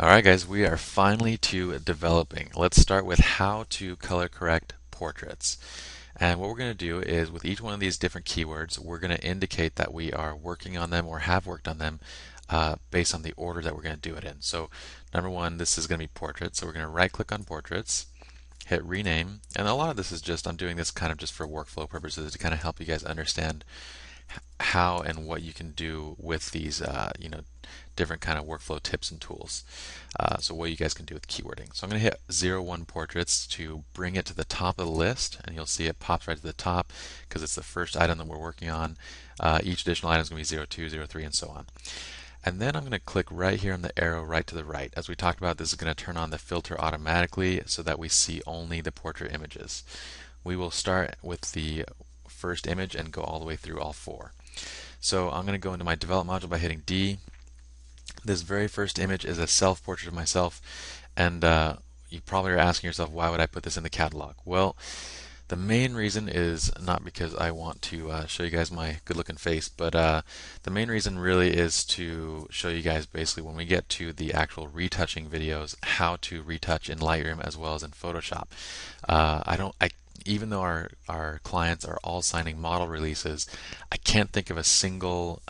Alright guys, we are finally to developing. Let's start with how to color correct portraits. And what we're going to do is with each one of these different keywords, we're going to indicate that we are working on them or have worked on them based on the order that we're going to do it in. So number one, this is going to be portraits. So we're going to right click on portraits, hit rename. And a lot of this is just, I'm doing this kind of just for workflow purposes to kind of help you guys understand how and what you can do with these, different kind of workflow tips and tools. So what you guys can do with keywording. So I'm going to hit 01 portraits to bring it to the top of the list, and you'll see it pops right to the top because it's the first item that we're working on. Each additional item is going to be 02, 03, and so on. And then I'm going to click right here on the arrow right to the right. As we talked about, this is going to turn on the filter automatically so that we see only the portrait images. We will start with the first image and go all the way through all four. So I'm going to go into my develop module by hitting D. This very first image is a self-portrait of myself, and you probably are asking yourself, why would I put this in the catalog? Well, the main reason is not because I want to show you guys my good-looking face, but the main reason really is to show you guys basically when we get to the actual retouching videos, how to retouch in Lightroom as well as in Photoshop. Even though our clients are all signing model releases, I can't think of a single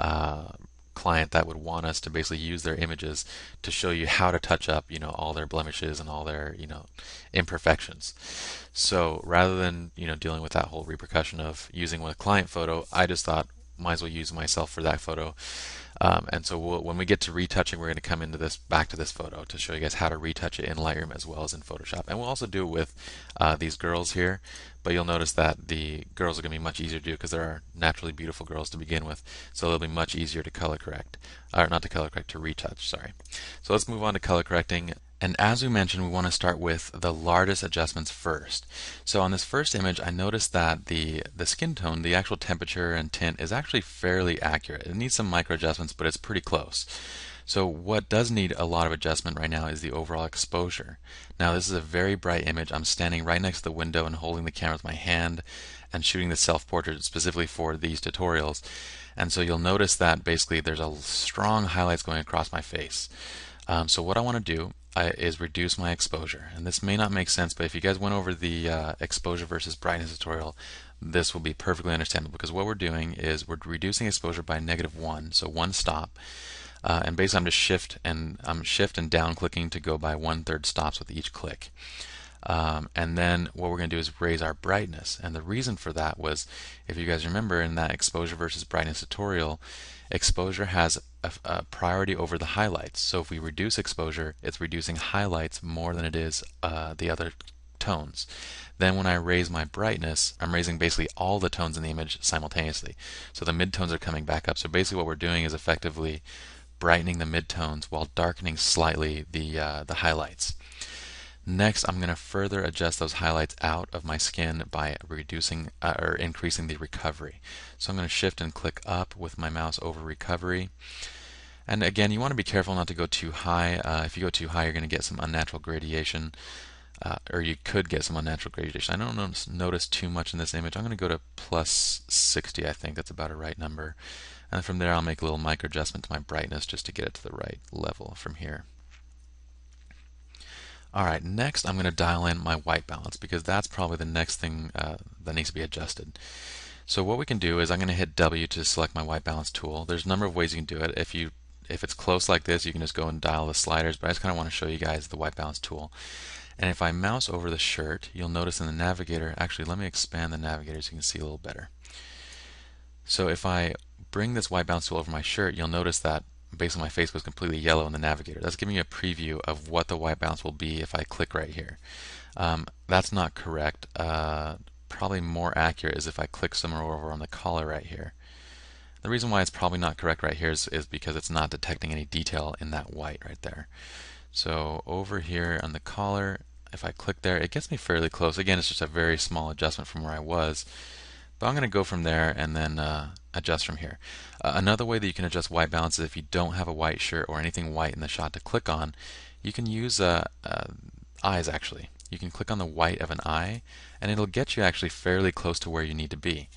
client that would want us to basically use their images to show you how to touch up, all their blemishes and all their, imperfections. So rather than, dealing with that whole repercussion of using a client photo, I just thought might as well use myself for that photo. And so when we get to retouching, we're going to come into back to this photo to show you guys how to retouch it in Lightroom as well as in Photoshop. And we'll also do it with these girls here, but you'll notice that the girls are going to be much easier to do because there are naturally beautiful girls to begin with, so they'll be much easier to color correct, or not to color correct, to retouch, sorry. So let's move on to color correcting. And as we mentioned, we want to start with the largest adjustments first. So on this first image, I noticed that the skin tone, the actual temperature and tint is actually fairly accurate. It needs some micro adjustments, but it's pretty close. So what does need a lot of adjustment right now is the overall exposure. Now this is a very bright image. I'm standing right next to the window and holding the camera with my hand and shooting the self-portrait specifically for these tutorials. And so you'll notice that basically there's a strong highlights going across my face. So what I want to do is reduce my exposure. And this may not make sense, but if you guys went over the exposure versus brightness tutorial, this will be perfectly understandable because what we're doing is we're reducing exposure by -1, so one stop. And basically I'm just shift and down clicking to go by 1/3 stops with each click. And then what we're going to do is raise our brightness. And the reason for that was, if you guys remember in that exposure versus brightness tutorial, exposure has a priority over the highlights. So if we reduce exposure, it's reducing highlights more than it is the other tones. Then when I raise my brightness, I'm raising basically all the tones in the image simultaneously. So the midtones are coming back up. So basically what we're doing is effectively brightening the midtones while darkening slightly the highlights. Next, I'm going to further adjust those highlights out of my skin by reducing or increasing the recovery. So I'm going to shift and click up with my mouse over recovery. And again, you want to be careful not to go too high. If you go too high, you're going to get some unnatural gradation, or you could get some unnatural gradation. I don't notice too much in this image. I'm going to go to +60. I think that's about a right number. And from there, I'll make a little micro adjustment to my brightness just to get it to the right level from here. Alright, next I'm going to dial in my white balance because that's probably the next thing that needs to be adjusted. So what we can do is I'm going to hit W to select my white balance tool. There's a number of ways you can do it. If it's close like this, you can just go and dial the sliders, but I just kind of want to show you guys the white balance tool. And if I mouse over the shirt, you'll notice in the navigator, actually let me expand the navigator so you can see a little better. So if I bring this white balance tool over my shirt, you'll notice that basically my face goes completely yellow in the navigator. That's giving you a preview of what the white balance will be if I click right here. That's not correct. Probably more accurate is if I click somewhere over on the collar right here. The reason why it's probably not correct right here is because it's not detecting any detail in that white right there. So over here on the collar, if I click there, it gets me fairly close. Again, it's just a very small adjustment from where I was. But I'm going to go from there and then adjust from here. Another way that you can adjust white balance is if you don't have a white shirt or anything white in the shot to click on, you can use eyes actually. You can click on the white of an eye and it'll get you actually fairly close to where you need to be.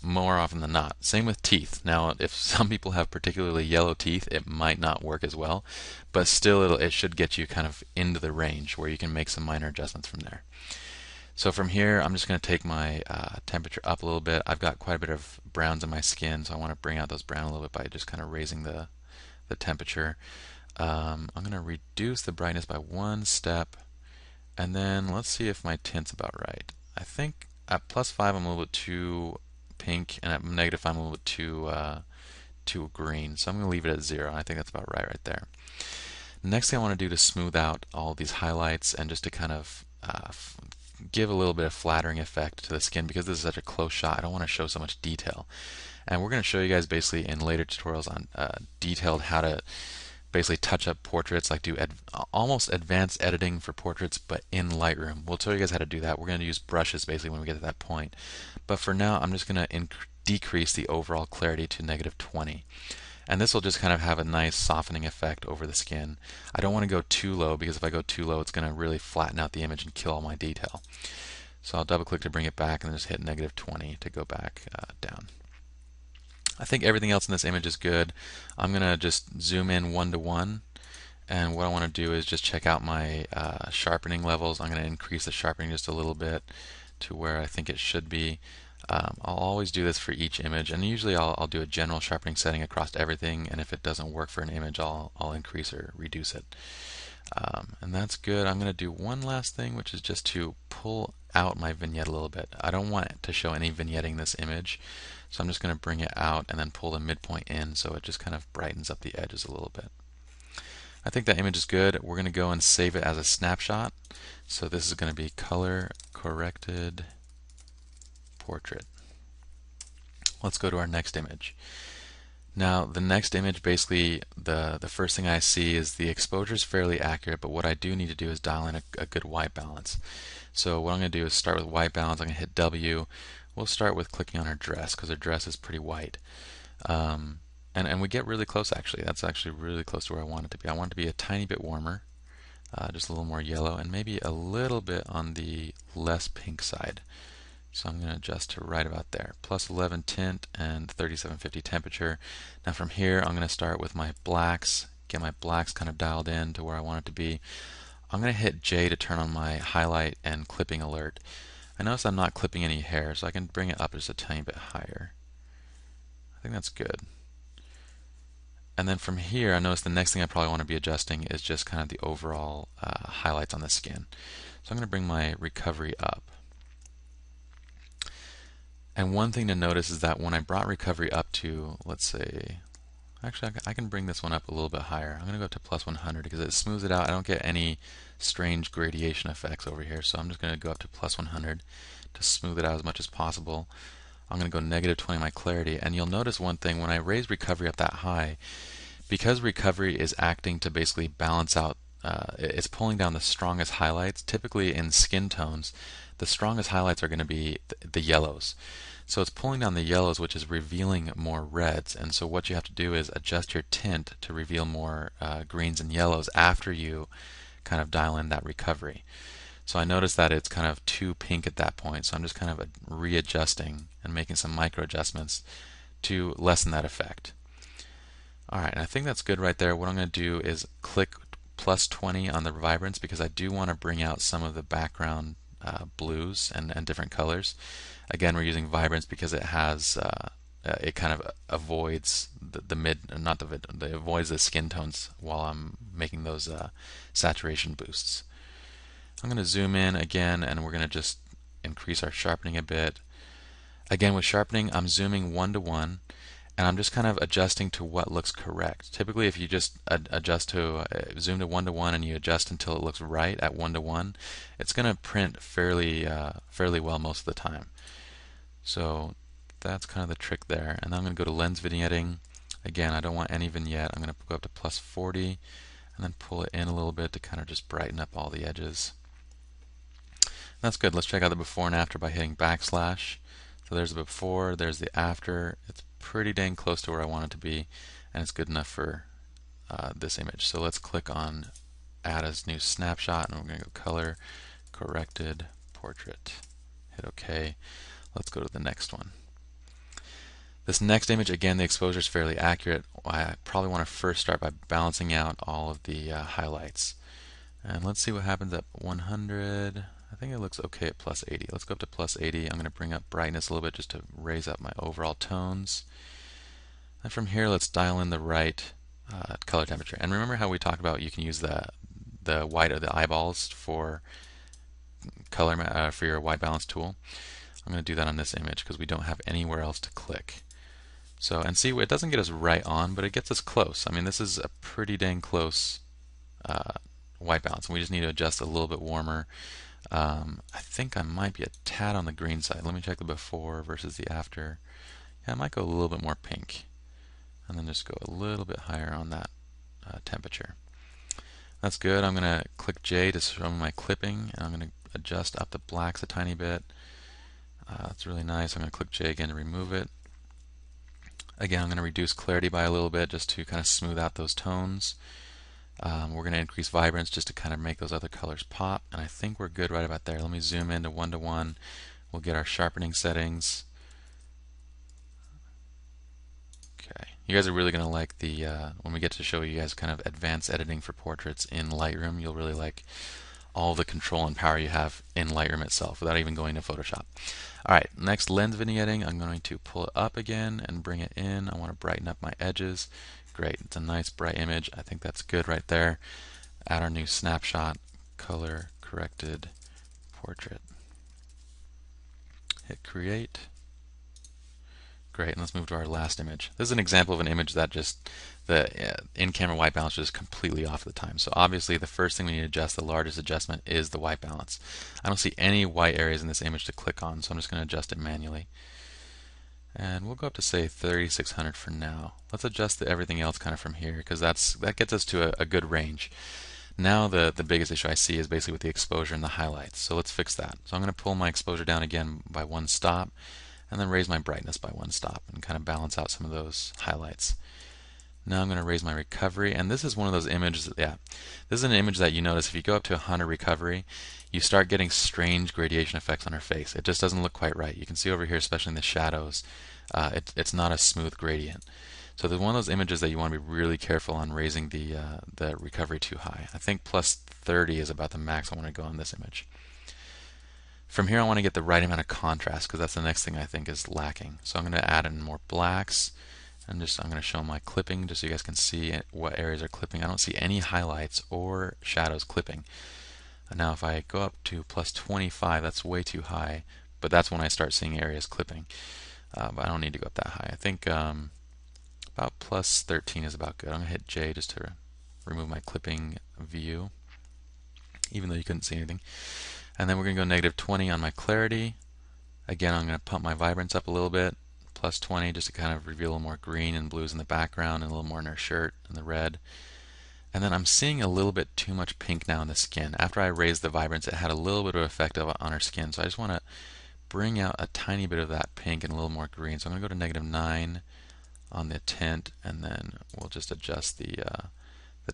more often than not. Same with teeth. Now, if some people have particularly yellow teeth, it might not work as well, but still it should get you kind of into the range where you can make some minor adjustments from there. So from here, I'm just going to take my temperature up a little bit. I've got quite a bit of browns in my skin, so I want to bring out those brown a little bit by just kind of raising the temperature. I'm going to reduce the brightness by one step, and then let's see if my tint's about right. I think at +5 I'm a little bit too pink, and at -5 I'm a little bit too green, so I'm going to leave it at 0. I think that's about right there. Next thing I want to do to smooth out all these highlights and just to kind of give a little bit of flattering effect to the skin, because this is such a close shot, I don't want to show so much detail. And we're going to show you guys basically in later tutorials on detailed how to basically touch up portraits, like do almost advanced editing for portraits, but in Lightroom. We'll tell you guys how to do that. We're going to use brushes basically when we get to that point. But for now, I'm just going to decrease the overall clarity to -20. And this will just kind of have a nice softening effect over the skin. I don't want to go too low, because if I go too low, it's going to really flatten out the image and kill all my detail. So I'll double click to bring it back and then just hit -20 to go back down. I think everything else in this image is good. I'm going to just zoom in 1:1, and what I want to do is just check out my sharpening levels. I'm going to increase the sharpening just a little bit to where I think it should be. I'll always do this for each image, and usually I'll do a general sharpening setting across everything, and if it doesn't work for an image, I'll increase or reduce it. And that's good. I'm going to do one last thing, which is just to pull out my vignette a little bit. I don't want to show any vignetting this image, so I'm just going to bring it out and then pull the midpoint in so it just kind of brightens up the edges a little bit. I think that image is good. We're going to go and save it as a snapshot. So this is going to be color corrected portrait. Let's go to our next image. Now the next image, basically the first thing I see is the exposure is fairly accurate, but what I do need to do is dial in a good white balance. So what I'm going to do is start with white balance. I'm going to hit W. We'll start with clicking on her dress, because her dress is pretty white. And we get really close actually. That's actually really close to where I want it to be. I want it to be a tiny bit warmer, just a little more yellow, and maybe a little bit on the less pink side. So I'm going to adjust to right about there. +11 tint and 3750 temperature. Now from here, I'm going to start with my blacks, get my blacks kind of dialed in to where I want it to be. I'm going to hit J to turn on my highlight and clipping alert. I notice I'm not clipping any hair, so I can bring it up just a tiny bit higher. I think that's good. And then from here, I notice the next thing I probably want to be adjusting is just kind of the overall highlights on the skin. So I'm going to bring my recovery up. And one thing to notice is that when I brought recovery up to, let's say, actually I can bring this one up a little bit higher. I'm going to go up to +100 because it smooths it out. I don't get any strange gradation effects over here, so I'm just going to go up to +100 to smooth it out as much as possible. I'm going to go -20 my clarity, and you'll notice one thing: when I raise recovery up that high, because recovery is acting to basically balance out, it's pulling down the strongest highlights. Typically in skin tones, the strongest highlights are going to be the yellows. So it's pulling down the yellows, which is revealing more reds. And so what you have to do is adjust your tint to reveal more greens and yellows after you kind of dial in that recovery. So I noticed that it's kind of too pink at that point, so I'm just kind of readjusting and making some micro adjustments to lessen that effect. Alright, and I think that's good right there. What I'm going to do is click +20 on the vibrance, because I do want to bring out some of the background blues and different colors. Again, we're using vibrance because it has it kind of avoids it avoids the skin tones while I'm making those saturation boosts. I'm going to zoom in again, and we're going to just increase our sharpening a bit. Again, with sharpening, I'm zooming 1:1, and I'm just kind of adjusting to what looks correct. Typically, if you just adjust to zoom to 1:1 and you adjust until it looks right at 1:1, it's going to print fairly well most of the time. So that's kind of the trick there. And then I'm going to go to lens vignetting. Again, I don't want any vignette. I'm going to go up to +40 and then pull it in a little bit to kind of just brighten up all the edges. That's good. Let's check out the before and after by hitting backslash. So there's the before, there's the after. It's pretty dang close to where I want it to be, and it's good enough for this image. So let's click on add as new snapshot, and we're going to go color corrected portrait. Hit OK. Let's go to the next one. This next image, again, the exposure is fairly accurate. I probably want to first start by balancing out all of the highlights. And let's see what happens at 100. I think it looks okay at plus 80. Let's go up to plus 80. I'm going to bring up brightness a little bit just to raise up my overall tones. And from here, let's dial in the right color temperature. And remember how we talked about you can use the white of the eyeballs for color for your white balance tool. I'm going to do that on this image because we don't have anywhere else to click. So, and see, it doesn't get us right on, but it gets us close. I mean, this is a pretty dang close white balance, and we just need to adjust a little bit warmer. I think I might be a tad on the green side. Let me check the before versus the after. Yeah, I might go a little bit more pink, and then just go a little bit higher on that temperature. That's good. I'm going to click J to show me my clipping, and I'm going to adjust up the blacks a tiny bit. That's really nice. I'm going to click J again to remove it. Again, I'm going to reduce clarity by a little bit just to kind of smooth out those tones. We're going to increase vibrance just to kind of make those other colors pop, and I think we're good right about there. Let me zoom in to 1:1. We'll get our sharpening settings. Okay, you guys are really going to like the when we get to show you guys kind of advanced editing for portraits in Lightroom. You'll really like all the control and power you have in Lightroom itself without even going to Photoshop. Alright, next, lens vignetting. I'm going to pull it up again and bring it in. I want to brighten up my edges. Great, it's a nice bright image. I think that's good right there. Add our new snapshot, color corrected portrait. Hit create. Great, and let's move to our last image. This is an example of an image that just the in-camera white balance is completely off at the time. So obviously the first thing we need to adjust, the largest adjustment, is the white balance. I don't see any white areas in this image to click on, so I'm just going to adjust it manually. And we'll go up to say 3600 for now. Let's adjust everything else kind of from here because that gets us to a good range. Now the biggest issue I see is basically with the exposure and the highlights. So let's fix that. So I'm going to pull my exposure down again by 1 stop and then raise my brightness by 1 stop and kind of balance out some of those highlights. Now I'm going to raise my recovery, and this is one of those images, this is an image that you notice if you go up to 100 recovery, you start getting strange gradation effects on her face. It just doesn't look quite right. You can see over here, especially in the shadows, it's not a smooth gradient. So there's one of those images that you want to be really careful on raising the recovery too high. I think plus 30 is about the max I want to go on this image. From here I want to get the right amount of contrast because that's the next thing I think is lacking. So I'm going to add in more blacks. And I'm going to show my clipping just so you guys can see what areas are clipping. I don't see any highlights or shadows clipping. And now if I go up to plus 25, that's way too high, but that's when I start seeing areas clipping. But I don't need to go up that high. I think about plus 13 is about good. I'm going to hit J just to remove my clipping view, even though you couldn't see anything. And then we're going to go negative 20 on my clarity. Again, I'm going to pump my vibrance up a little bit. Plus 20 just to kind of reveal a little more green and blues in the background and a little more in her shirt and the red. And then I'm seeing a little bit too much pink now in the skin. After I raised the vibrance, it had a little bit of effect on her skin. So I just want to bring out a tiny bit of that pink and a little more green. So I'm going to go to negative 9 on the tint, and then we'll just adjust the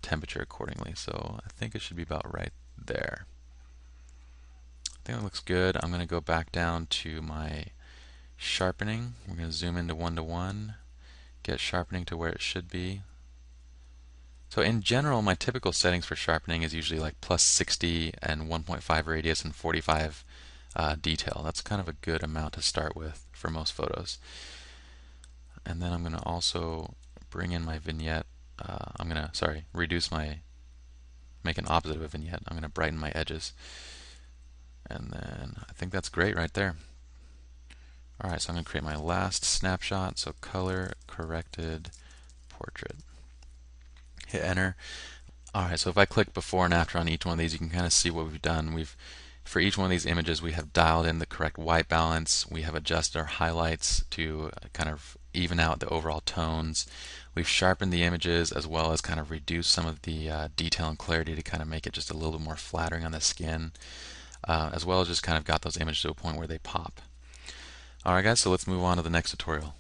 temperature accordingly. So I think it should be about right there. I think it looks good. I'm going to go back down to my sharpening. We're going to zoom into 1:1, get sharpening to where it should be. So in general, my typical settings for sharpening is usually like plus 60 and 1.5 radius and 45 detail. That's kind of a good amount to start with for most photos. And then I'm going to also bring in my vignette. I'm going to, make an opposite of a vignette. I'm going to brighten my edges. And then I think that's great right there. Alright, so I'm going to create my last snapshot. So color corrected portrait. Hit enter. Alright, so if I click before and after on each one of these, you can kind of see what we've done. For each one of these images, we have dialed in the correct white balance. We have adjusted our highlights to kind of even out the overall tones. We've sharpened the images as well as kind of reduced some of the detail and clarity to kind of make it just a little bit more flattering on the skin, as well as just kind of got those images to a point where they pop. Alright guys, so let's move on to the next tutorial.